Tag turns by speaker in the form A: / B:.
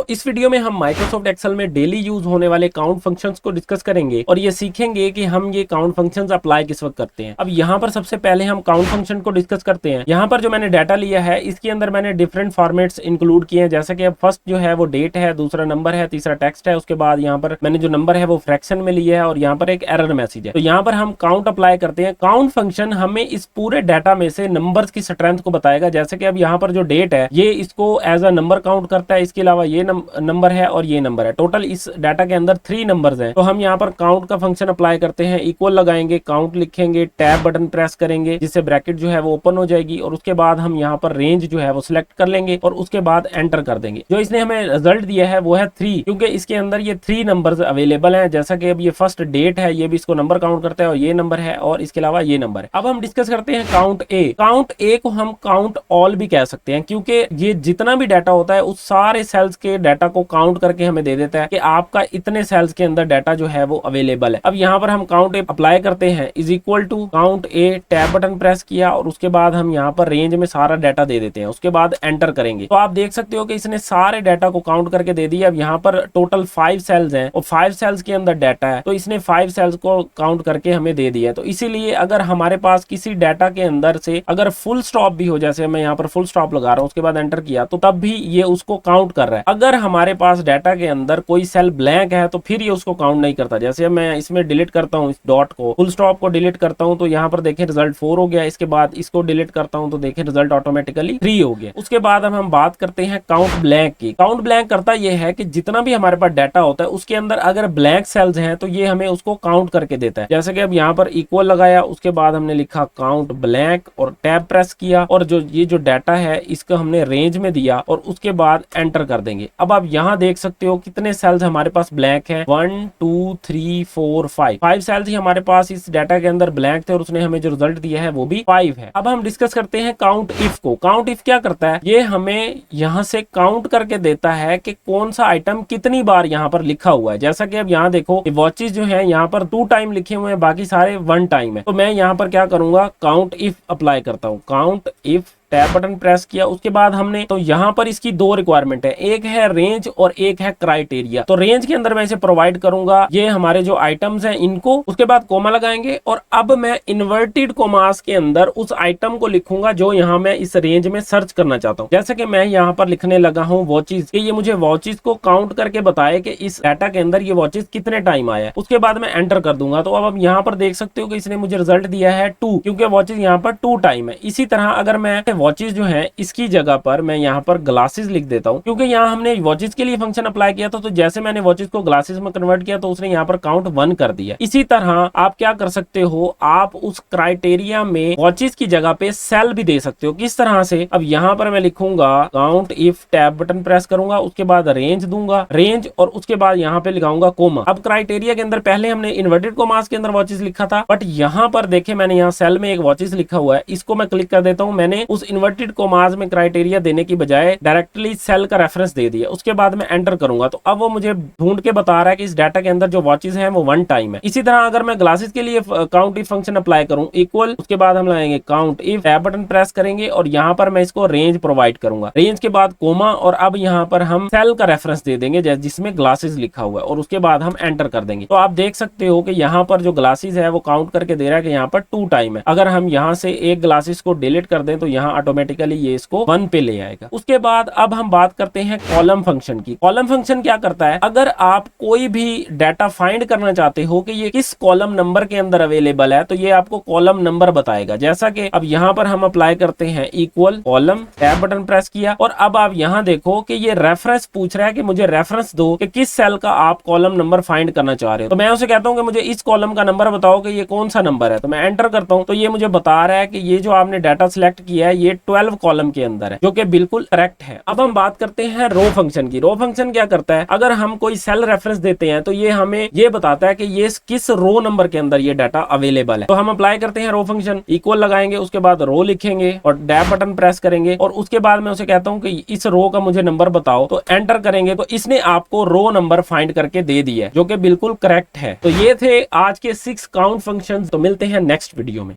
A: तो इस वीडियो में हम माइक्रोसॉफ्ट एक्सेल में डेली यूज होने वाले काउंट फंक्शंस को डिस्कस करेंगे और ये सीखेंगे कि हम ये काउंट फंक्शंस अप्लाई किस वक्त करते हैं। अब यहाँ पर सबसे पहले हम काउंट फंक्शन को डिस्कस करते हैं। यहाँ पर जो मैंने डाटा लिया है इसके अंदर मैंने डिफरेंट फॉर्मेट्स इंक्लूड किए हैं, जैसे कि अब फर्स्ट जो है वो डेट है, दूसरा नंबर है, तीसरा टेक्स्ट है, उसके बाद यहाँ पर मैंने जो नंबर है वो फ्रैक्शन में लिया है और यहाँ पर एक एरर मैसेज है। तो यहाँ पर हम काउंट अप्लाई करते हैं। काउंट फंक्शन हमें इस पूरे डाटा में से नंबर्स की स्ट्रेंथ को बताएगा, जैसे कि अब यहाँ पर जो डेट है ये इसको एज अ नंबर काउंट करता है, इसके अलावा ये नंबर है और ये नंबर है। टोटल इस डाटा के अंदर 3 नंबर्स हैं। तो हम यहाँ पर काउंट का फंक्शन अप्लाई करते हैं, इक्वल लगाएंगे, काउंट लिखेंगे, टैब बटन प्रेस करेंगे जिससे ब्रैकेट जो है वो ओपन हो जाएगी और उसके बाद हम यहाँ पर रेंज जो है वो सिलेक्ट कर लेंगे और उसके बाद एंटर कर देंगे। जो इसने हमें रिजल्ट दिया है वो है 3, क्योंकि इसके अंदर ये 3 नंबर्स अवेलेबल हैं। जैसा कि अब ये फर्स्ट डेट है, ये भी इसको नंबर काउंट करता है और ये नंबर है और इसके अलावा ये नंबर है। अब हम डिस्कस करते हैं काउंट ए। काउंट ए को हम काउंट ऑल भी कह सकते हैं, क्योंकि ये जितना भी डाटा होता है उस सारे सेल्स के डाटा को काउंट करके हमें दे देता है कि आपका इतने सेल्स के अंदर डाटा जो है वो अवेलेबल है। अब यहाँ पर हम काउंट ए अप्लाई करते हैं, is equal to count A, tab button press किया और उसके बाद हम यहाँ पर रेंज में सारा डाटा दे देते हैं, उसके बाद एंटर करेंगे। तो आप देख सकते हो कि इसने सारे डाटा को काउंट करके दे दिया। अब यहाँ पर टोटल 5 सेल्स हैं और 5 सेल्स के अंदर डाटा है, तो इसने 5 सेल्स को काउंट करके हमें दे दिया। तो इसीलिए अगर हमारे पास किसी डाटा के अंदर से अगर फुल स्टॉप भी हो, जैसे मैं यहाँ पर फुल स्टॉप लगा रहा हूँ, उसके बाद एंटर किया, तो तब भी ये उसको काउंट कर रहा है। अगर हमारे पास डाटा के अंदर कोई सेल ब्लैंक है तो फिर ये उसको काउंट नहीं करता। जैसे मैं इसमें डिलीट करता हूँ, इस डॉट को, फुल स्टॉप को डिलीट करता हूँ, तो यहाँ पर देखें रिजल्ट 4 हो गया। इसके बाद इसको डिलीट करता हूँ तो देखें रिजल्ट ऑटोमेटिकली 3 हो गया। उसके बाद अब हम बात करते हैं काउंट ब्लैंक की। काउंट ब्लैंक करता यह है कि जितना भी हमारे पास डाटा होता है उसके अंदर अगर ब्लैंक सेल्स हैं तो ये हमें उसको काउंट करके देता है। जैसे कि अब यहाँ पर इक्वल लगाया, उसके बाद हमने लिखा काउंट ब्लैंक और टैब प्रेस किया और ये जो डाटा है इसको हमने रेंज में दिया और उसके बाद एंटर कर देंगे। अब आप यहाँ देख सकते हो कितने सेल्स हमारे पास ब्लैंक है, 1 2 3 4 5 सेल्स ही हमारे पास इस डाटा के अंदर ब्लैंक थे और उसने हमें जो रिजल्ट दिया है वो भी 5 है। अब हम डिस्कस करते हैं काउंट इफ को। काउंट इफ क्या करता है, ये हमें यहाँ से काउंट करके देता है कि कौन सा आइटम कितनी बार यहाँ पर लिखा हुआ है। जैसा कि अब यहाँ देखो वॉचेस जो है यहाँ पर 2 टाइम लिखे हुए हैं, बाकी सारे 1 टाइम है। तो मैं यहाँ पर क्या करूंगा, काउंट इफ अप्लाई करता हूँ, count if, tab button press किया, उसके बाद हमने तो यहाँ पर इसकी 2 रिक्वायरमेंट है, एक है रेंज और एक है क्राइटेरिया। तो रेंज के अंदर मैं इसे प्रोवाइड करूंगा ये हमारे जो आइटम्स हैं इनको, उसके बाद कोमा लगाएंगे और अब मैं इन्वर्टेड कोमास के अंदर उस आइटम को लिखूंगा जो यहाँ मैं इस रेंज में सर्च करना चाहता हूँ। जैसे कि मैं यहाँ पर लिखने लगा हूँ वॉचेस, ये मुझे वॉचेस को काउंट करके बताए कि इस डाटा के अंदर ये वॉचेस कितने टाइम आया है। उसके बाद मैं एंटर कर दूंगा। तो अब यहाँ पर देख सकते हो कि इसने मुझे रिजल्ट दिया है 2, क्योंकि वॉचेस यहाँ पर 2 टाइम है। इसी तरह अगर मैं वॉचेस जो है इसकी जगह पर मैं यहाँ पर ग्लासेस लिख देता हूँ, क्योंकि यहाँ हमने वॉचेस के लिए फंक्शन अप्लाई किया था। तो जैसे मैंने वॉचेस को ग्लासेस में कन्वर्ट किया तो उसने यहाँ पर काउंट 1 कर दिया। इसी तरह आप क्या कर सकते हो, आप उस क्राइटेरिया में वॉचेस की जगह पे सेल भी दे सकते हो। किस तरह से, अब यहाँ पर मैं लिखूंगा count if, tab button press करूंगा, उसके बाद रेंज दूंगा, रेंज और उसके बाद यहाँ पे लिखाऊंगा कोमा। अब क्राइटेरिया के अंदर पहले हमने इन्वर्टेड कोमास के अंदर वॉचेस लिखा था, बट यहाँ पर देखे मैंने यहाँ सेल में एक वॉचेस लिखा हुआ है, इसको मैं क्लिक कर देता हूँ। मैंने उस इन्वर्टेड कोमास में क्राइटेरिया देने की बजाय डायरेक्टली सेल का रेफरेंस दे दिया। उसके बाद मैं एंटर करूंगा तो अब वो मुझे ढूंढ के बता रहा है कि इस डाटा के अंदर जो वॉचेस हैं वो 1 टाइम है। इसी तरह अगर मैं ग्लासेस के लिए काउंट इफ फंक्शन अप्लाई करूं, इक्वल, उसके बाद हम लगाएंगे count if, tab button press करेंगे और यहाँ पर मैं इसको रेंज प्रोवाइड करूंगा, रेंज के बाद कोमा और अब यहाँ पर हम सेल का रेफरेंस दे देंगे जिसमें ग्लासेस लिखा हुआ है और उसके बाद हम एंटर कर देंगे। तो आप देख सकते हो कि यहाँ पर जो ग्लासेस है वो काउंट करके दे रहा है कि यहाँ पर 2 टाइम है। अगर हम यहाँ से एक ग्लासेस को डिलीट कर दें तो यहाँ ऑटोमेटिकली ये इसको 1 पे ले आएगा। उसके बाद अब हम बात करते हैं कॉलम फंक्शन की। कॉलम फंक्शन क्या करता है, अगर आप कोई भी डाटा फाइंड करना चाहते हो कि ये किस कॉलम नंबर के अंदर अवेलेबल है तो ये आपको कॉलम नंबर बताएगा। जैसा कि अब यहाँ पर हम अप्लाई करते हैं equal column, tab button press किया और अब आप यहाँ देखो कि ये रेफरेंस पूछ रहा है कि मुझे रेफरेंस दो कि किस सेल का आप कॉलम नंबर फाइंड करना चाह रहे हो। तो मैं उसे कहता हूँ कि मुझे इस कॉलम का नंबर बताओ कि ये कौन सा नंबर है। तो मैं एंटर करता हूँ तो ये मुझे बता रहा है कि ये जो आपने डाटा सिलेक्ट किया है ये 12 कॉलम के अंदर है, जो कि बिल्कुल करेक्ट है। अब हम बात करते हैं रो फंक्शन की। रो फंक्शन क्या करता है, अगर हम कोई सेल रेफरेंस देते हैं तो ये हमें ये बताता है कि ये किस रो नंबर के अंदर ये डाटा अवेलेबल है। तो हम अप्लाई करते हैं रो फंक्शन, इक्वल लगाएंगे, उसके बाद रो लिखेंगे और टैब बटन प्रेस करेंगे और उसके बाद मैं उसे कहता हूं कि इस रो का मुझे नंबर बताओ। तो एंटर करेंगे तो इसने आपको रो नंबर फाइंड करके दे दिया है, जो कि बिल्कुल करेक्ट है। तो ये थे आज के 6 काउंट फंक्शंस। तो मिलते हैं नेक्स्ट वीडियो में।